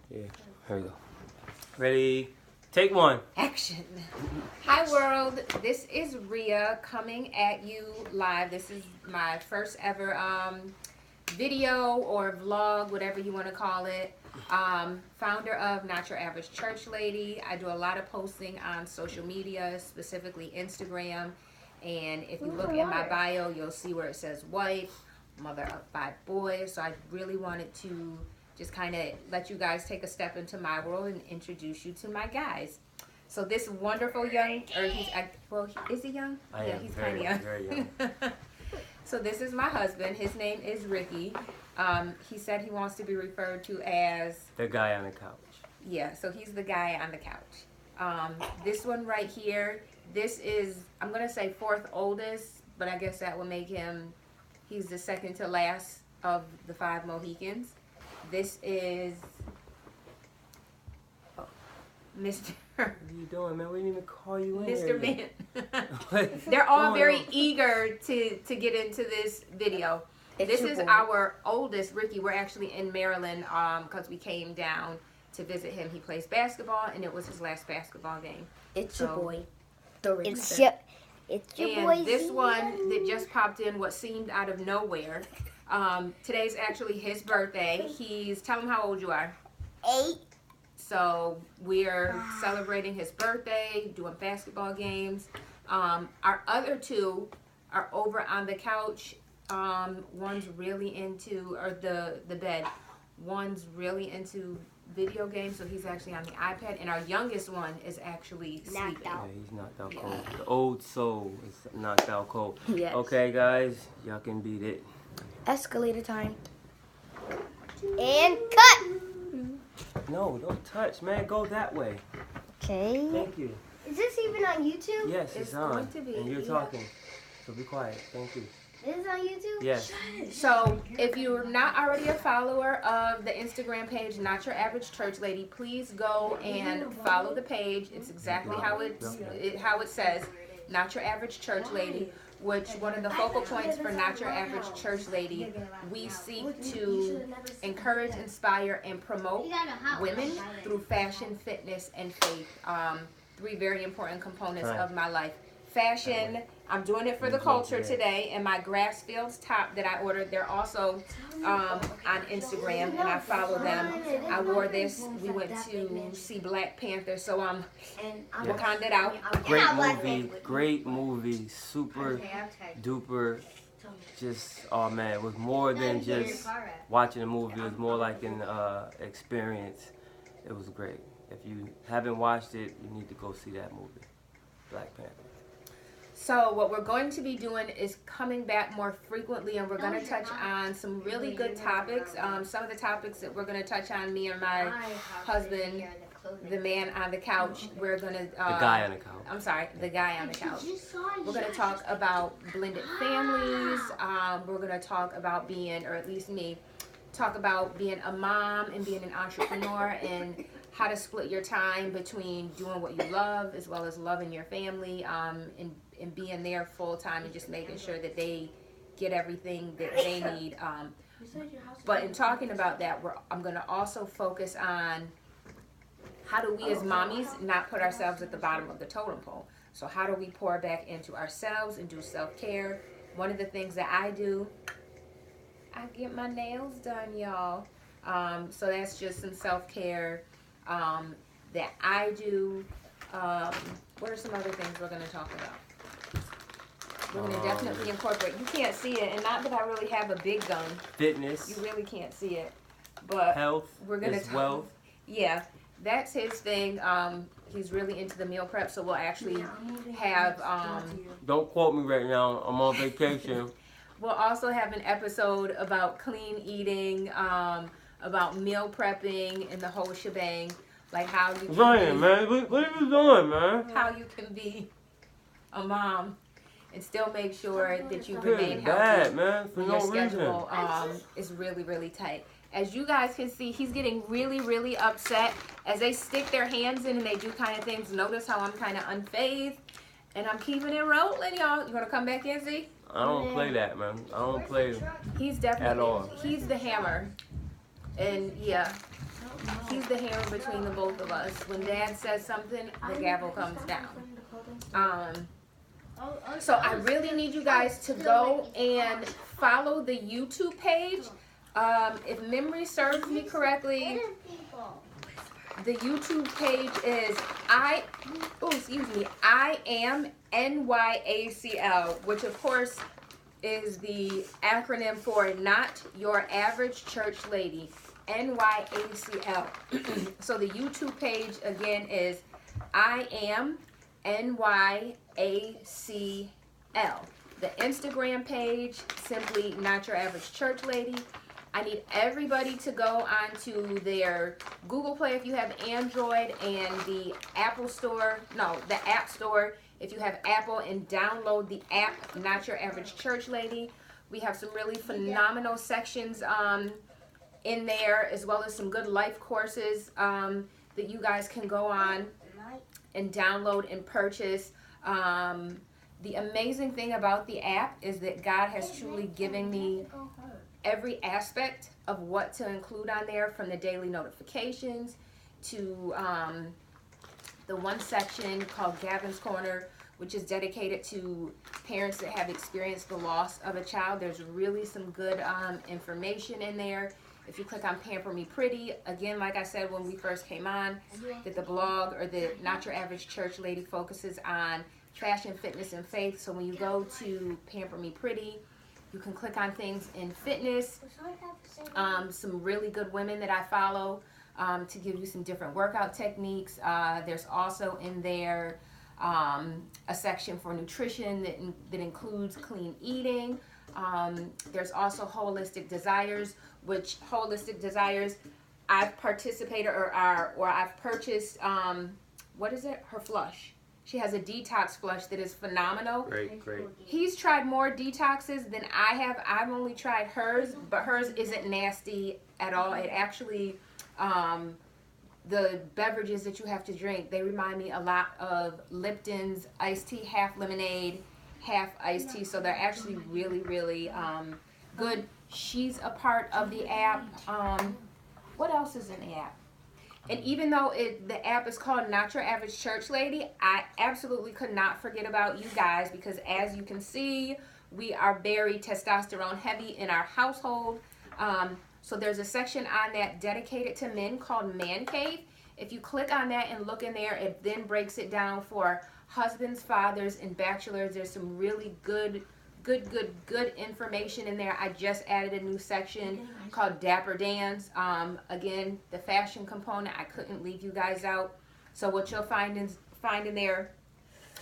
Yeah, here we go. Ready? Take one. Action. Hi world, this is Rhea coming at you live. This is my first ever video or vlog, whatever you want to call it. Founder of Not Your Average Church Lady. I do a lot of posting on social media, specifically Instagram. And if you look in my bio, you'll see where it says wife, mother of 5 boys. So I really wanted to just kind of let you guys take a step into my world and introduce you to my guys. So this wonderful young, or he's, well, is he young? Yeah, he's kind of young. Very young. So this is my husband. His name is Ricky. He said he wants to be referred to as the guy on the couch. Yeah, so he's the guy on the couch. This one right here, this is, I'm going to say 4th oldest, but I guess that will make him, he's the second to last of the 5 Mohicans. This is Mr. What are you doing, man? We didn't even call you in. Mr. Man. They're all very eager to get into this video. This is our oldest, Ricky. We're actually in Maryland because we came down to visit him. He plays basketball, and it was his last basketball game. It's your boy. It's your boy. This one that just popped in, what seemed out of nowhere. Today's actually his birthday. Tell him how old you are. 8. So we're celebrating his birthday, doing basketball games. Our other 2 are over on the couch. One's really into, or the bed. One's really into video games, so he's actually on the iPad. And our youngest one is actually sleeping. Yeah, he's knocked out cold. The old soul is knocked out cold. Yes. Okay, guys, y'all can beat it. Escalator time. And cut! No, don't touch, man. Go that way. Okay. Thank you. Is this even on YouTube? Yes, it's on. going to be, and you're talking. So be quiet. Thank you. Is it on YouTube? Yes. So if you're not already a follower of the Instagram page, Not Your Average Church Lady, please go and follow the page. It's exactly how it says, Not Your Average Church Lady, which one of the focal points for Not Your Average Church Lady, we seek to encourage, inspire, and promote women through fashion, fitness, and faith. 3 very important components of my life. Fashion, I'm doing it for the culture today, and my Grassfields top that I ordered, they're also on Instagram, and I follow them. I wore this. We went to see Black Panther, so I'm Wakanda'd out. Great movie, super duper. Just, oh man, it was more than just watching a movie. It was more like an experience. It was great. If you haven't watched it, you need to go see that movie, Black Panther. So what we're going to be doing is coming back more frequently, and we're going to touch on some really good topics. Some of the topics that we're going to touch on, me and my husband, the man on the couch, we're going to... the guy on the couch. I'm sorry, the guy on the couch. We're going to talk about blended families. We're going to talk about being, or at least me, talk about being a mom and being an entrepreneur, and how to split your time between doing what you love as well as loving your family, and being there full time and just making sure that they get everything that they need. But in talking about that, I'm going to also focus on how do we as mommies not put ourselves at the bottom of the totem pole. So how do we pour back into ourselves and do self-care? One of the things that I do, I get my nails done, y'all. So that's just some self-care that I do. What are some other things we're going to talk about? We're going to definitely incorporate. You can't see it, and not that I really have a big gun. Fitness. You really can't see it. But health. We're going to wealth. Yeah, that's his thing. He's really into the meal prep, so we'll actually have... Don't quote me right now. I'm on vacation. We'll also have an episode about clean eating, about meal prepping, and the whole shebang. Like how you Ryan, man, what are you doing, man? How you can be a mom and still make sure that you remain healthy. Bad, man, for your no schedule is really, really tight. As you guys can see, he's getting really, really upset as they stick their hands in and they do kind of things. Notice how I'm kind of unfazed, and I'm keeping it rolling, y'all. You want to come back in, Z? I don't play that, man. I don't play He's definitely, at all. He's the hammer. And yeah. He's the hair between the both of us. When Dad says something, the gavel comes down. So I really need you guys to go and follow the YouTube page. If memory serves me correctly, the YouTube page is I am NYACL, which of course is the acronym for Not Your Average Church Lady, NYACL. So the YouTube page again is I am NYACL. The Instagram page, simply Not Your Average Church Lady. I need everybody to go onto their Google Play if you have Android, and the Apple Store, the App Store if you have Apple, and download the app Not Your Average Church Lady. We have some really phenomenal sections in there, as well as some good life courses that you guys can go on and download and purchase. The amazing thing about the app is that God has truly given me every aspect of what to include on there, from the daily notifications to the one section called Gavin's Corner, which is dedicated to parents that have experienced the loss of a child. There's really some good information in there. If you click on Pamper Me Pretty, again, like I said when we first came on, that the blog or the Not Your Average Church Lady focuses on fashion, fitness, and faith. So when you go to Pamper Me Pretty, you can click on things in fitness, some really good women that I follow to give you some different workout techniques. There's also in there a section for nutrition that includes clean eating. There's also Holistic Desires, which Holistic Desires I've participated or I've purchased, her flush. She has a detox flush that is phenomenal. Great. He's tried more detoxes than I have. I've only tried hers, but hers isn't nasty at all. It actually, the beverages that you have to drink, they remind me a lot of Lipton's iced tea, half lemonade, half iced tea. So they're actually really, really good. She's a part of the app. What else is in the app? And even though the app is called Not Your Average Church Lady, I absolutely could not forget about you guys, because as you can see, we are very testosterone heavy in our household. So there's a section on that dedicated to men called Man Cave. If you click on that and look in there, it then breaks it down for husbands, fathers, and bachelors. There's some really good information in there. I just added a new section called Dapper Dan's. Again, the fashion component, I couldn't leave you guys out. So what you'll find in there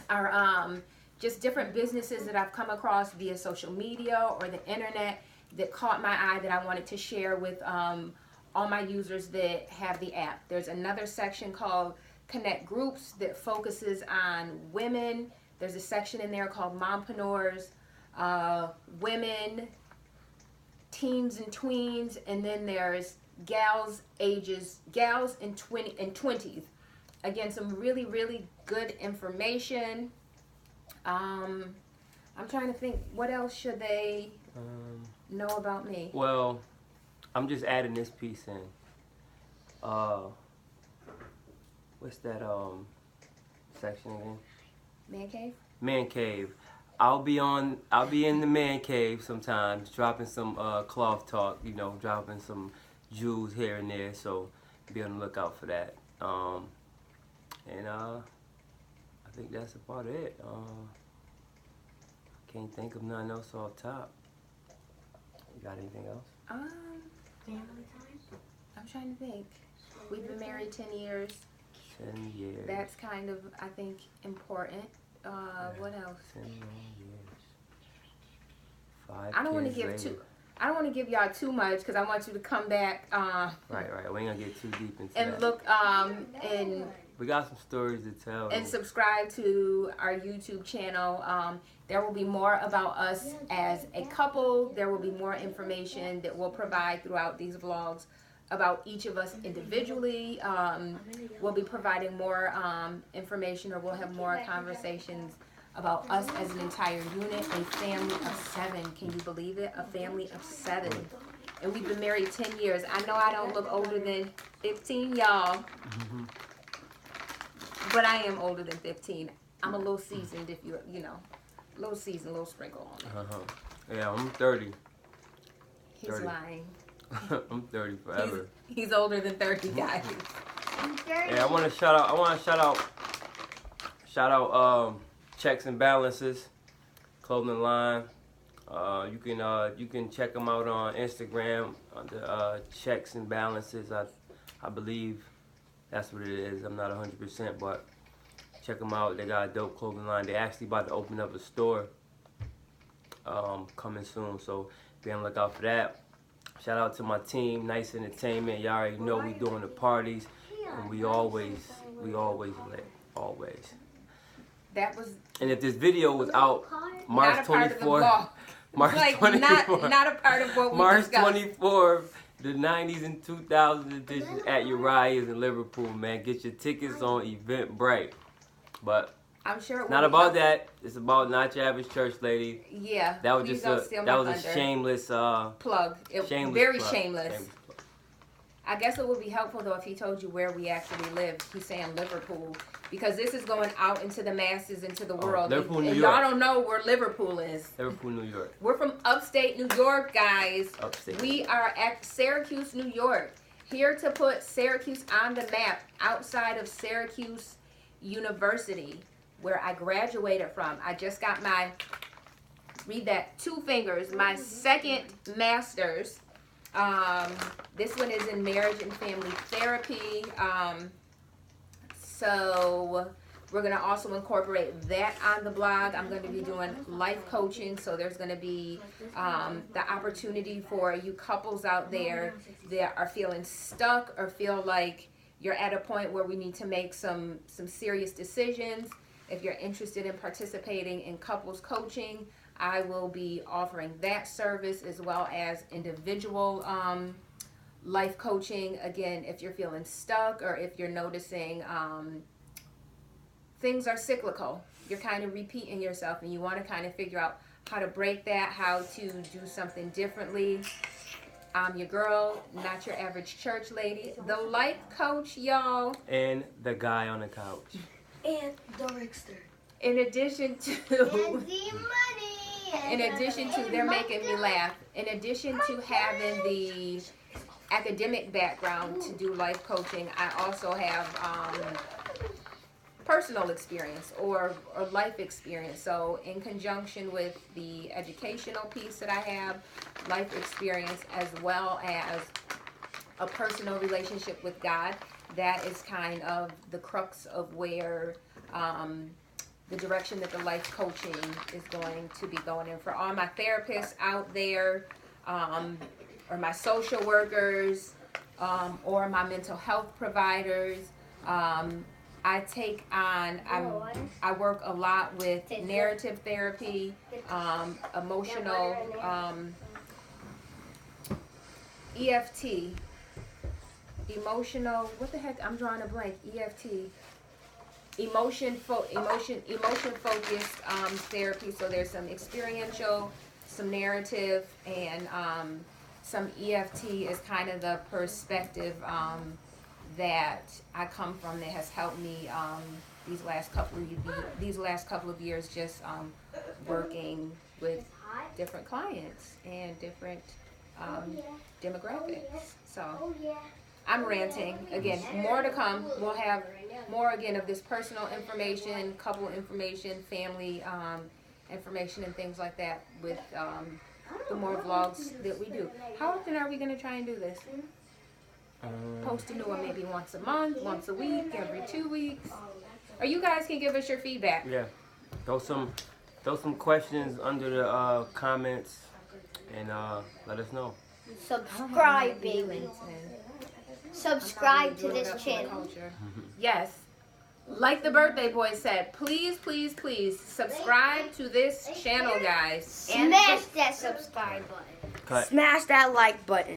are just different businesses that I've come across via social media or the internet that caught my eye that I wanted to share with all my users that have the app. There's another section called Connect Groups that focuses on women. There's a section in there called Mompreneurs, women, teens and tweens, and then there's gals and 20s. Again, some really good information. I'm trying to think, what else should they know about me? Well, I'm just adding this piece in. What's that section again? Man Cave? Man Cave. I'll be in the Man Cave sometimes, dropping some cloth talk, dropping some jewels here and there, so be on the lookout for that. And I think that's about it. Can't think of nothing else off top. You got anything else? Family time? I'm trying to think. We've been married 10 years. 10 years. That's kind of, I think, important. What else? 10 years. 5 I don't want to kids give later. I don't want to give y'all too much, because I want you to come back Right. We ain't gonna get too deep into and that. look and We got some stories to tell. and subscribe to our YouTube channel. There will be more about us as a couple. There will be more information that we'll provide throughout these vlogs about each of us individually. We'll be providing more information, or we'll have more conversations about us as an entire unit, a family of 7. Can you believe it? A family of 7. and we've been married 10 years. I know I don't look older than 15, y'all. But I am older than 15. I'm a little seasoned, if you know, little seasoned, little sprinkle on it. Yeah, I'm 30. He's 30. lying. I'm 30 forever. He's older than 30, guys. Yeah, I want to shout out Checks and Balances clothing line. You can check them out on Instagram under Checks and Balances. I believe that's what it is. I'm not 100%, but check them out. They got a dope clothing line. They actually about to open up a store coming soon, so be on the lookout for that. Shout out to my team, Nice Entertainment. Y'all already know we doing the parties, and we always lit, always. That was. And if this video was out March 24th, March 24th, not a part of what we March discussed. 24th, the 90s and 2000s edition at Uriah's in Liverpool, man. Get your tickets on Eventbrite. But I'm sure it not about that. It's about Not Your Average Church Lady. Yeah. That was just a shameless plug. Shameless very plug. shameless. Shameless plug. I guess it would be helpful though if he told you where we actually live. He's saying Liverpool because this is going out into the masses, into the world. Liverpool, and New York. y'all don't know where Liverpool is. Liverpool, New York. We're from upstate New York, guys. Upstate. We are at Syracuse, New York. Here to put Syracuse on the map outside of Syracuse University, where I graduated from. I just got my, read that, 2 fingers, my second master's. This one is in marriage and family therapy. So we're going to also incorporate that on the blog. I'm going to be doing life coaching. So there's going to be the opportunity for you couples out there that are feeling stuck or feel like you're at a point where we need to make some serious decisions. If you're interested in participating in couples coaching, I will be offering that service as well as individual life coaching. Again, if you're feeling stuck or if you're noticing things are cyclical, you're kind of repeating yourself and you want to kind of figure out how to break that, how to do something differently. I'm your girl, Not Your Average Church Lady, the life coach, y'all. And the guy on the couch. And the Rickster. In addition to, they're making me laugh. In addition to having the academic background to do life coaching, I also have personal experience or life experience. So in conjunction with the educational piece that I have, life experience as well as a personal relationship with God, that is kind of the crux of where the direction that the life coaching is going to be going in. For all my therapists out there, or my social workers, or my mental health providers, I work a lot with narrative therapy, emotional, EFT, emotional, what the heck, I'm drawing a blank, EFT, emotion focused therapy. So there's some experiential, some narrative, and some EFT is kind of the perspective that I come from that has helped me these last couple of years just working with different clients and different demographics. So I'm ranting. Again, more to come. We'll have more again of this personal information, couple information, family information, and things like that with the more vlogs that we do. How often are we going to try and do this? Post a new one maybe once a month, once a week, every 2 weeks. Or you guys can give us your feedback. Yeah. Throw some questions under the comments and let us know. Subscribe, baby. Subscribe to this channel. Yes. Like the birthday boy said, please, please, please subscribe to this channel, guys. Smash that subscribe button. Cut. Smash that like button.